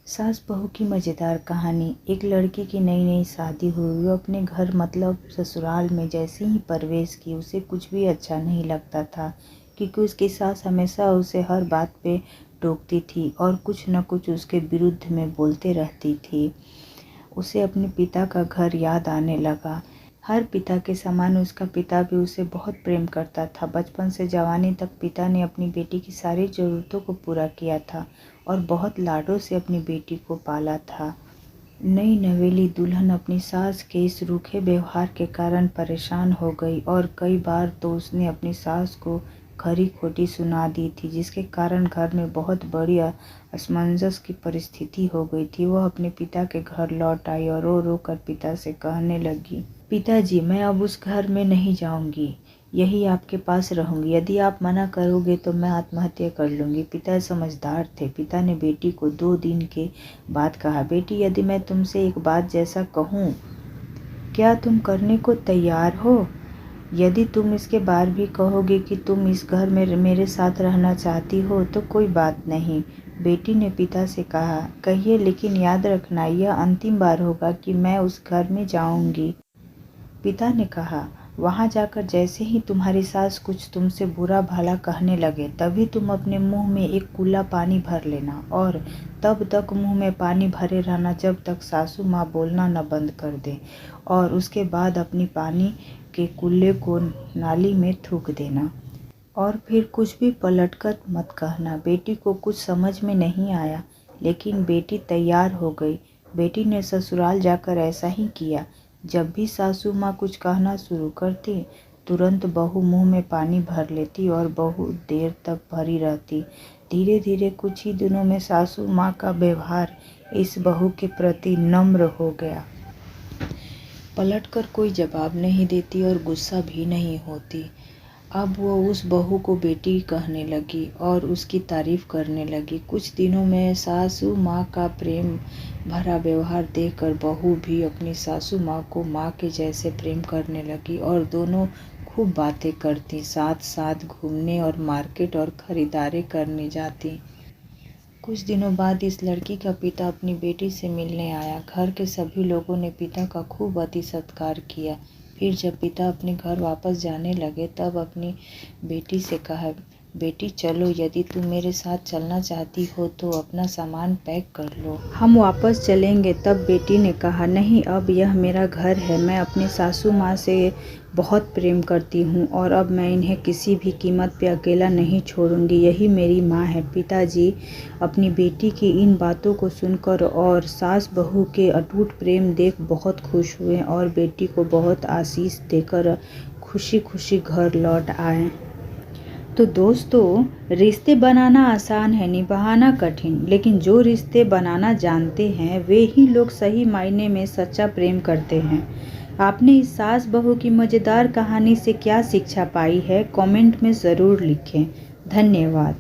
सास बहू की मज़ेदार कहानी। एक लड़की की नई नई शादी हुई। वो अपने घर मतलब ससुराल में जैसे ही प्रवेश की उसे कुछ भी अच्छा नहीं लगता था, क्योंकि उसकी सास हमेशा उसे हर बात पे टोकती थी और कुछ न कुछ उसके विरुद्ध में बोलते रहती थी। उसे अपने पिता का घर याद आने लगा। हर पिता के समान उसका पिता भी उसे बहुत प्रेम करता था। बचपन से जवानी तक पिता ने अपनी बेटी की सारी ज़रूरतों को पूरा किया था और बहुत लाडों से अपनी बेटी को पाला था। नई नवेली दुल्हन अपनी सास के इस रूखे व्यवहार के कारण परेशान हो गई और कई बार तो उसने अपनी सास को खरी खोटी सुना दी थी, जिसके कारण घर में बहुत बड़ी असमंजस की परिस्थिति हो गई थी। वह अपने पिता के घर लौट आई और रो रो कर पिता से कहने लगी, पिताजी, मैं अब उस घर में नहीं जाऊंगी, यही आपके पास रहूंगी। यदि आप मना करोगे तो मैं आत्महत्या कर लूंगी। पिता समझदार थे। पिता ने बेटी को 2 दिन के बाद कहा, बेटी, यदि मैं तुमसे एक बात जैसा कहूँ, क्या तुम करने को तैयार हो? यदि तुम इसके बाद भी कहोगे कि तुम इस घर में मेरे साथ रहना चाहती हो तो कोई बात नहीं। बेटी ने पिता से कहा, कहिए, लेकिन याद रखना, यह अंतिम बार होगा कि मैं उस घर में जाऊंगी। पिता ने कहा, वहाँ जाकर जैसे ही तुम्हारी सास कुछ तुमसे बुरा भला कहने लगे, तभी तुम अपने मुंह में एक कुल्ला पानी भर लेना और तब तक मुंह में पानी भरे रहना जब तक सासू माँ बोलना न बंद कर दे, और उसके बाद अपनी पानी के कुल्ले को नाली में थूक देना और फिर कुछ भी पलटकर मत कहना। बेटी को कुछ समझ में नहीं आया, लेकिन बेटी तैयार हो गई। बेटी ने ससुराल जाकर ऐसा ही किया। जब भी सासू माँ कुछ कहना शुरू करती, तुरंत बहू मुंह में पानी भर लेती और बहुत देर तक भरी रहती। धीरे धीरे कुछ ही दिनों में सासू माँ का व्यवहार इस बहू के प्रति नम्र हो गया। पलटकर कोई जवाब नहीं देती और गुस्सा भी नहीं होती। अब वो उस बहू को बेटी कहने लगी और उसकी तारीफ करने लगी। कुछ दिनों में सासू माँ का प्रेम भरा व्यवहार देखकर बहू भी अपनी सासू माँ को माँ के जैसे प्रेम करने लगी और दोनों खूब बातें करती, साथ साथ घूमने और मार्केट और खरीदारी करने जाती। कुछ दिनों बाद इस लड़की का पिता अपनी बेटी से मिलने आया। घर के सभी लोगों ने पिता का खूब अति सत्कार किया। फिर जब पिता अपने घर वापस जाने लगे तब अपनी बेटी से कहा, बेटी चलो, यदि तुम मेरे साथ चलना चाहती हो तो अपना सामान पैक कर लो, हम वापस चलेंगे। तब बेटी ने कहा, नहीं, अब यह मेरा घर है। मैं अपनी सासू माँ से बहुत प्रेम करती हूँ और अब मैं इन्हें किसी भी कीमत पे अकेला नहीं छोड़ूंगी। यही मेरी माँ है। पिताजी अपनी बेटी की इन बातों को सुनकर और सास बहू के अटूट प्रेम देख बहुत खुश हुए और बेटी को बहुत आशीष देकर खुशी खुशी घर लौट आए। तो दोस्तों, रिश्ते बनाना आसान है, निभाना कठिन, लेकिन जो रिश्ते बनाना जानते हैं वे ही लोग सही मायने में सच्चा प्रेम करते हैं। आपने इस सास बहू की मज़ेदार कहानी से क्या शिक्षा पाई है? कमेंट में ज़रूर लिखें। धन्यवाद।